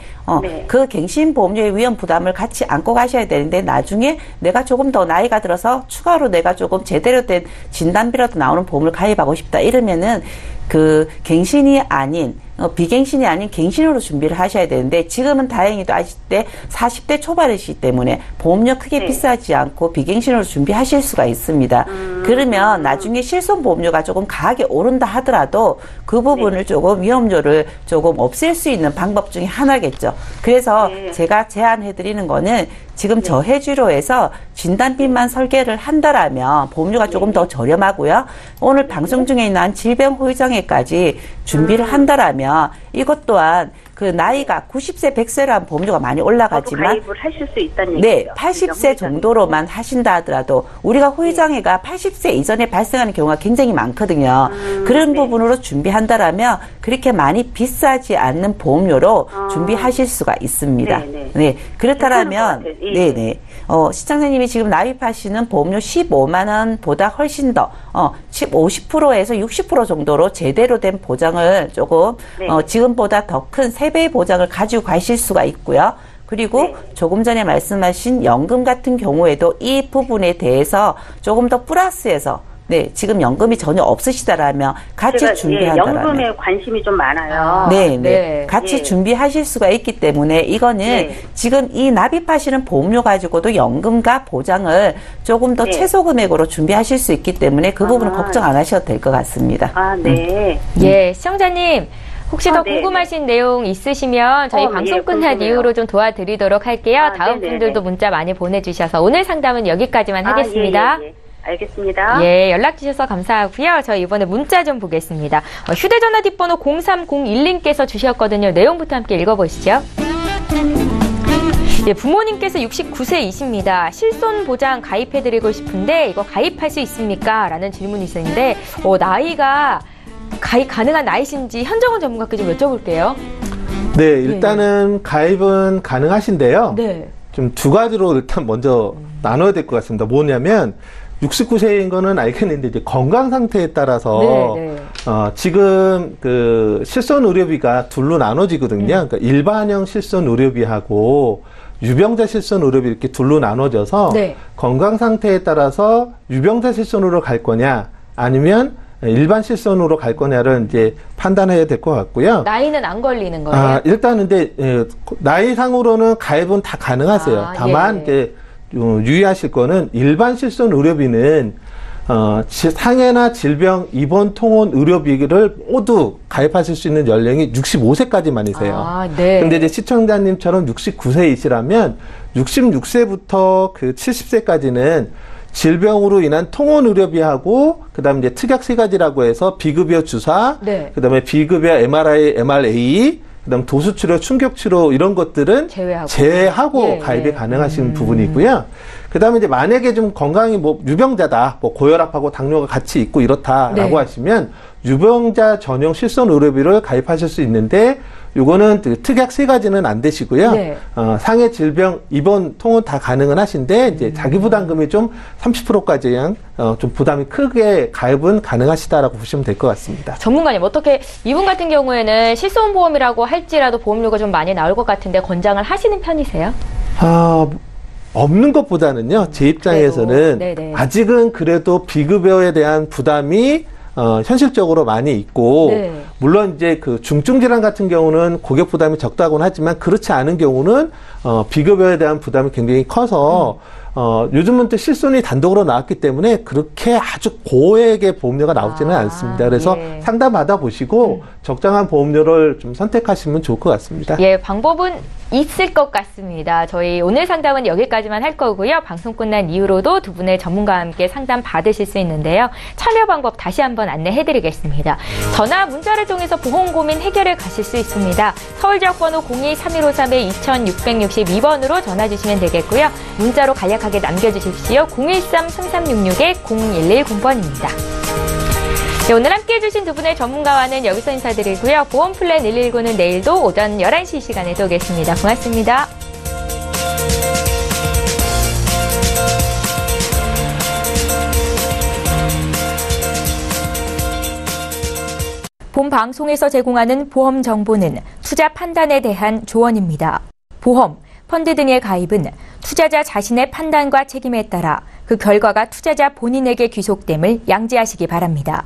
그 갱신보험료의 위험 부담을 같이 안고 가셔야 되는데 나중에 내가 조금 더 나이가 들어서 추가로 내가 조금 제대로 된 진단비라도 나오는 보험을 가입하고 싶다 이러면은 그 갱신이 아닌 비갱신이 아닌 갱신으로 준비를 하셔야 되는데 지금은 다행히도 아직 때 40대 초반이시기 때문에 보험료 크게 네. 비싸지 않고 비갱신으로 준비하실 수가 있습니다. 그러면 나중에 실손보험료가 조금 강하게 오른다 하더라도 그 부분을 조금 위험료를 조금 없앨 수 있는 방법 중에 하나겠죠. 그래서 네. 제가 제안해드리는 거는 지금 저해주로에서 진단비만 설계를 한다라면 보험료가 조금 더 저렴하고요. 오늘 방송 중에 있는 질병 후유장애까지 준비를 한다라면 이것 또한 그 나이가 90세, 100세로 한 보험료가 많이 올라가지만 가입을 하실 수 있다는 네, 얘기죠. 80세 정도로만 하신다 하더라도 우리가 후유장애가 80세 이전에 발생하는 경우가 굉장히 많거든요. 그런 네. 부분으로 준비한다라면 그렇게 많이 비싸지 않는 보험료로 준비하실 수가 있습니다. 네. 네, 그렇다라면 괜찮은 것 같아요. 예. 네네. 시청자님이 지금 납입하시는 보험료 15만 원보다 훨씬 더 50%에서 60% 정도로 제대로 된 보장을 조금 네. 지금보다 더 큰 3배의 보장을 가지고 가실 수가 있고요. 그리고 네. 조금 전에 말씀하신 연금 같은 경우에도 이 부분에 대해서 조금 더 플러스해서 네, 지금 연금이 전혀 없으시다라면 같이 제가 준비한다라면 연금에 관심이 좀 많아요. 네. 네. 같이 예. 준비하실 수가 있기 때문에 이거는 네. 지금 이 납입하시는 보험료 가지고도 연금과 보장을 조금 더 네. 최소 금액으로 준비하실 수 있기 때문에 그 부분은 아. 걱정 안 하셔도 될 것 같습니다. 아, 네. 예, 시청자님. 혹시 더 네, 궁금하신 내용 있으시면 저희 방송 예, 끝난 궁금해요. 이후로 좀 도와드리도록 할게요. 아, 다음 네네네. 분들도 문자 많이 보내주셔서 오늘 상담은 여기까지만 하겠습니다. 예. 알겠습니다. 예, 연락 주셔서 감사하고요. 저희 이번에 문자 좀 보겠습니다. 휴대전화 뒷번호 0301님께서 주셨거든요. 내용부터 함께 읽어보시죠. 예, 부모님께서 69세이십니다. 실손보장 가입해드리고 싶은데 이거 가입할 수 있습니까? 라는 질문이 있었는데 나이가 가입 가능한 나이신지 현정원 전문가께 좀 여쭤볼게요. 네, 일단은 가입은 가능하신데요. 네. 좀 두 가지로 일단 먼저 나눠야 될 것 같습니다. 뭐냐면 69세인 거는 알겠는데 이제 건강 상태에 따라서 네. 지금 그 실손 의료비가 둘로 나눠지거든요. 그러니까 일반형 실손 의료비하고 유병자 실손 의료비 이렇게 둘로 나눠져서 네. 건강 상태에 따라서 유병자 실손으로 갈 거냐 아니면 일반 실손으로 갈 거냐를 이제 판단해야 될 것 같고요. 나이는 안 걸리는 거예요? 일단 근데 나이상으로는 가입은 다 가능하세요. 다만 예. 이제 유의하실 거는 일반 실손 의료비는 상해나 질병 입원 통원 의료비를 모두 가입하실 수 있는 연령이 65세까지만이세요. 네. 근데 이제 시청자님처럼 69세이시라면 66세부터 그 70세까지는 질병으로 인한 통원 의료비하고 그다음에 이제 특약 세 가지라고 해서 비급여 주사, 네. 그다음에 비급여 MRI, MRA, 그다음 도수치료, 충격치료 이런 것들은 제외하고 예, 가입이 예. 가능하신 부분이고요. 그다음에 이제 만약에 좀 건강이 뭐 유병자다, 뭐 고혈압하고 당뇨가 같이 있고 이렇다라고 네. 하시면 유병자 전용 실손 의료비를 가입하실 수 있는데 요거는 특약 세 가지는 안 되시고요. 네. 상해 질병 입원 통원 다 가능은 하신데 이제 자기 부담금이 좀 30%까지 좀 부담이 크게 가입은 가능하시다라고 보시면 될 것 같습니다. 전문가님, 어떻게 이분 같은 경우에는 실손보험이라고 할지라도 보험료가 좀 많이 나올 것 같은데 권장을 하시는 편이세요? 없는 것보다는요, 제 입장에서는 네네. 아직은 그래도 비급여에 대한 부담이 현실적으로 많이 있고, 네. 물론 이제 그 중증 질환 같은 경우는 고객 부담이 적다고는 하지만 그렇지 않은 경우는 비급여에 대한 부담이 굉장히 커서 요즘은 또 실손이 단독으로 나왔기 때문에 그렇게 아주 고액의 보험료가 나오지는 않습니다. 그래서 예. 상담 받아보시고 적당한 보험료를 좀 선택하시면 좋을 것 같습니다. 예, 방법은 있을 것 같습니다. 저희 오늘 상담은 여기까지만 할 거고요. 방송 끝난 이후로도 두 분의 전문가와 함께 상담 받으실 수 있는데요. 참여 방법 다시 한번 안내해드리겠습니다. 전화, 문자를 통해서 보험 고민 해결에 가실 수 있습니다. 서울 지역번호 02-3153-2662번으로 전화 주시면 되겠고요. 문자로 간략하게 남겨주십시오. 013-3366-0110번입니다. 네, 오늘 함께해 주신 두 분의 전문가와는 여기서 인사드리고요. 보험플랜 119는 내일도 오전 11시 시간에 또 오겠습니다. 고맙습니다. 본 방송에서 제공하는 보험 정보는 투자 판단에 대한 조언입니다. 보험, 펀드 등의 가입은 투자자 자신의 판단과 책임에 따라 그 결과가 투자자 본인에게 귀속됨을 양지하시기 바랍니다.